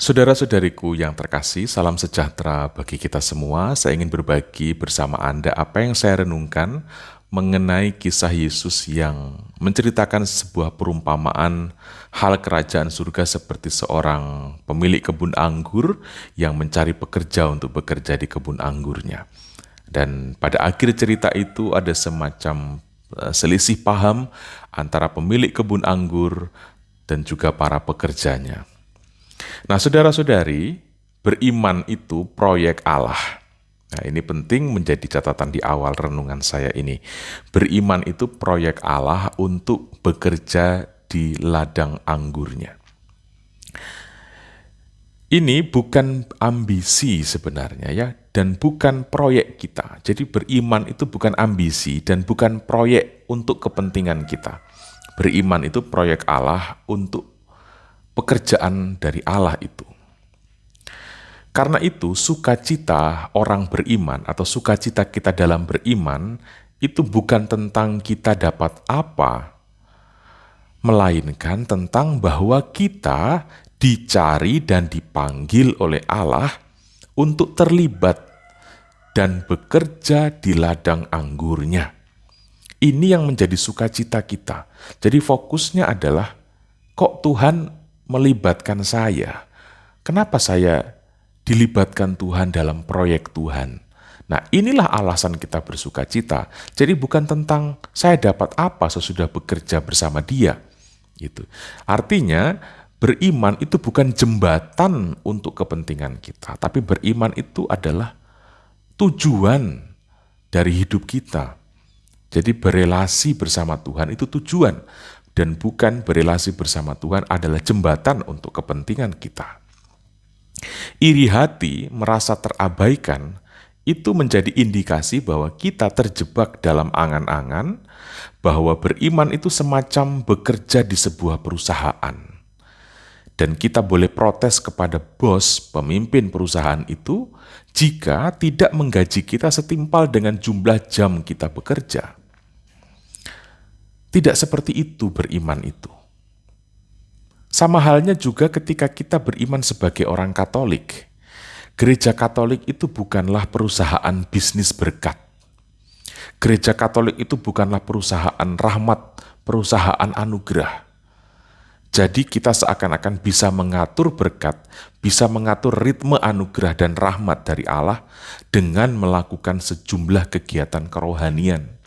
Saudara-saudariku yang terkasih, salam sejahtera bagi kita semua. Saya ingin berbagi bersama Anda apa yang saya renungkan mengenai kisah Yesus yang menceritakan sebuah perumpamaan hal kerajaan surga seperti seorang pemilik kebun anggur yang mencari pekerja untuk bekerja di kebun anggurnya. Dan pada akhir cerita itu ada semacam selisih paham antara pemilik kebun anggur dan juga para pekerjanya. Nah, saudara-saudari, beriman itu proyek Allah. Nah, ini penting menjadi catatan di awal renungan saya ini. Beriman itu proyek Allah untuk bekerja di ladang anggurnya. Ini bukan ambisi sebenarnya ya, dan bukan proyek kita. Jadi beriman itu bukan ambisi dan bukan proyek untuk kepentingan kita. Beriman itu proyek Allah untuk pekerjaan dari Allah itu. Karena itu, sukacita orang beriman atau sukacita kita dalam beriman itu bukan tentang kita dapat apa, melainkan tentang bahwa kita dicari dan dipanggil oleh Allah untuk terlibat dan bekerja di ladang anggurnya. Ini yang menjadi sukacita kita. Jadi fokusnya adalah, kok Tuhan melibatkan saya? Kenapa saya dilibatkan Tuhan dalam proyek Tuhan? Nah, inilah alasan kita bersukacita. Jadi bukan tentang saya dapat apa sesudah bekerja bersama Dia. Gitu. Artinya, beriman itu bukan jembatan untuk kepentingan kita, tapi beriman itu adalah tujuan dari hidup kita. Jadi berelasi bersama Tuhan itu tujuan, dan bukan berelasi bersama Tuhan adalah jembatan untuk kepentingan kita. Iri hati merasa terabaikan itu menjadi indikasi bahwa kita terjebak dalam angan-angan bahwa beriman itu semacam bekerja di sebuah perusahaan. Dan kita boleh protes kepada bos, pemimpin perusahaan itu, jika tidak menggaji kita setimpal dengan jumlah jam kita bekerja. Tidak seperti itu beriman itu. Sama halnya juga ketika kita beriman sebagai orang Katolik. Gereja Katolik itu bukanlah perusahaan bisnis berkat. Gereja Katolik itu bukanlah perusahaan rahmat, perusahaan anugerah. Jadi kita seakan-akan bisa mengatur berkat, bisa mengatur ritme anugerah dan rahmat dari Allah dengan melakukan sejumlah kegiatan kerohanian.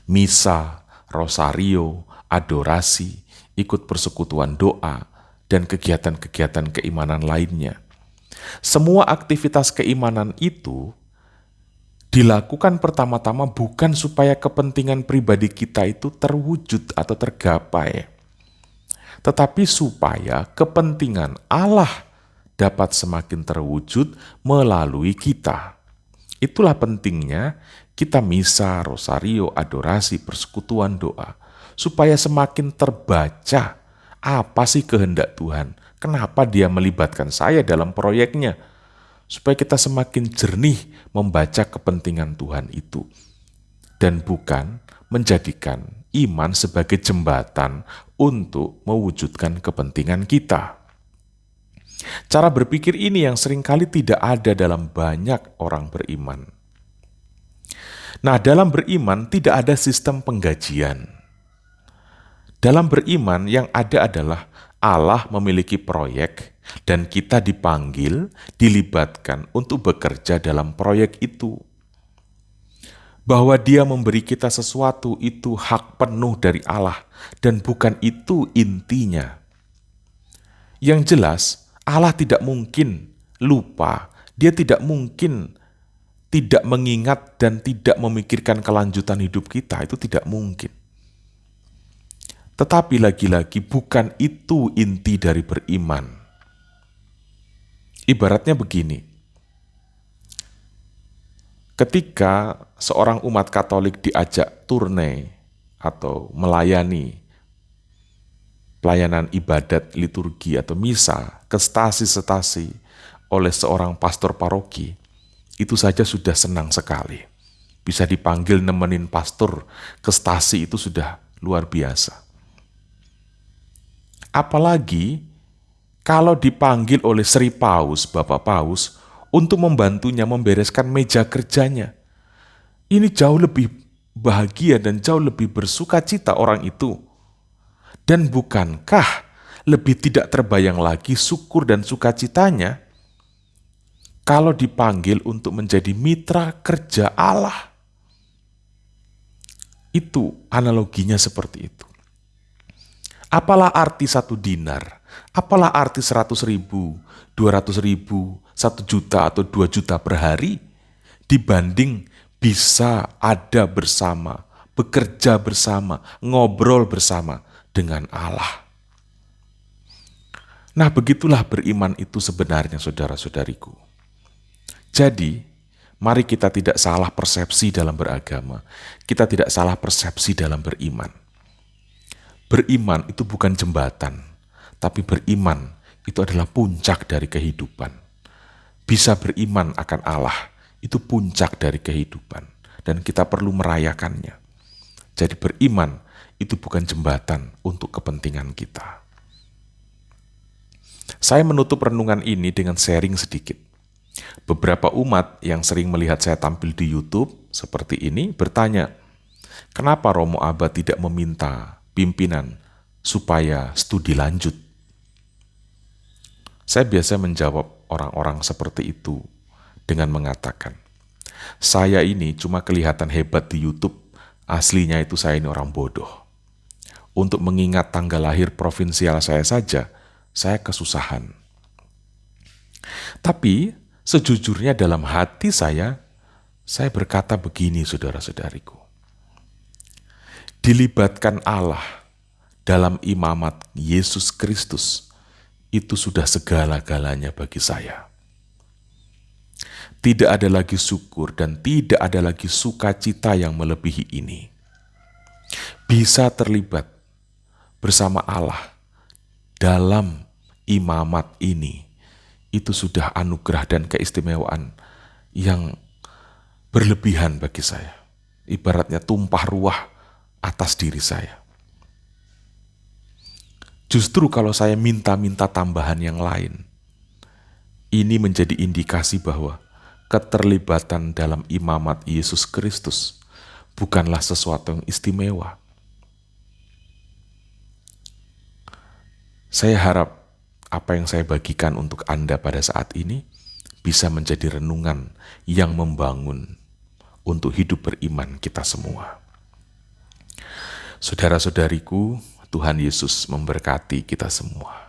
Misa, rosario, adorasi, ikut persekutuan doa, dan kegiatan-kegiatan keimanan lainnya. Semua aktivitas keimanan itu dilakukan pertama-tama bukan supaya kepentingan pribadi kita itu terwujud atau tergapai, tetapi supaya kepentingan Allah dapat semakin terwujud melalui kita. Itulah pentingnya kita misa, rosario, adorasi, persekutuan doa, supaya semakin terbaca apa sih kehendak Tuhan, kenapa Dia melibatkan saya dalam proyeknya, supaya kita semakin jernih membaca kepentingan Tuhan itu, dan bukan menjadikan iman sebagai jembatan untuk mewujudkan kepentingan kita. Cara berpikir ini yang seringkali tidak ada dalam banyak orang beriman. Nah, dalam beriman tidak ada sistem penggajian. Dalam beriman yang ada adalah Allah memiliki proyek dan kita dipanggil, dilibatkan untuk bekerja dalam proyek itu. Bahwa Dia memberi kita sesuatu itu hak penuh dari Allah dan bukan itu intinya. Yang jelas, Allah tidak mungkin lupa, Dia tidak mungkin tidak mengingat dan tidak memikirkan kelanjutan hidup kita, itu tidak mungkin. Tetapi lagi-lagi bukan itu inti dari beriman. Ibaratnya begini, ketika seorang umat Katolik diajak turne atau melayani pelayanan ibadat liturgi atau misa ke stasi-stasi oleh seorang pastor paroki, itu saja sudah senang sekali. Bisa dipanggil nemenin pastor ke stasi itu sudah luar biasa. Apalagi kalau dipanggil oleh Sri Paus, Bapak Paus, untuk membantunya membereskan meja kerjanya. Ini jauh lebih bahagia dan jauh lebih bersuka cita orang itu. Dan bukankah lebih tidak terbayang lagi syukur dan sukacitanya kalau dipanggil untuk menjadi mitra kerja Allah? Itu analoginya seperti itu. Apalah arti 1 dinar? Apalah arti 100.000, 200.000, 1 juta atau 2 juta per hari dibanding bisa ada bersama, bekerja bersama, ngobrol bersama dengan Allah. Nah, begitulah beriman itu sebenarnya, saudara-saudariku. Jadi, mari kita tidak salah persepsi dalam beragama. Kita tidak salah persepsi dalam beriman. Beriman itu bukan jembatan, tapi beriman itu adalah puncak dari kehidupan. Bisa beriman akan Allah, itu puncak dari kehidupan. Dan kita perlu merayakannya. Jadi beriman itu bukan jembatan untuk kepentingan kita. Saya menutup renungan ini dengan sharing sedikit. Beberapa umat yang sering melihat saya tampil di YouTube seperti ini bertanya, kenapa Romo Abba tidak meminta pimpinan supaya studi lanjut? Saya biasa menjawab orang-orang seperti itu dengan mengatakan, saya ini cuma kelihatan hebat di YouTube, aslinya itu saya ini orang bodoh. Untuk mengingat tanggal lahir provinsial saya saja, saya kesusahan. Tapi sejujurnya dalam hati saya berkata begini, saudara-saudariku. Dilibatkan Allah dalam imamat Yesus Kristus, itu sudah segala-galanya bagi saya. Tidak ada lagi syukur dan tidak ada lagi sukacita yang melebihi ini. Bisa terlibat bersama Allah dalam imamat ini, itu sudah anugerah dan keistimewaan yang berlebihan bagi saya. Ibaratnya tumpah ruah atas diri saya. Justru kalau saya minta-minta tambahan yang lain, ini menjadi indikasi bahwa keterlibatan dalam imamat Yesus Kristus bukanlah sesuatu yang istimewa. Saya harap apa yang saya bagikan untuk Anda pada saat ini bisa menjadi renungan yang membangun untuk hidup beriman kita semua. Saudara-saudariku, Tuhan Yesus memberkati kita semua.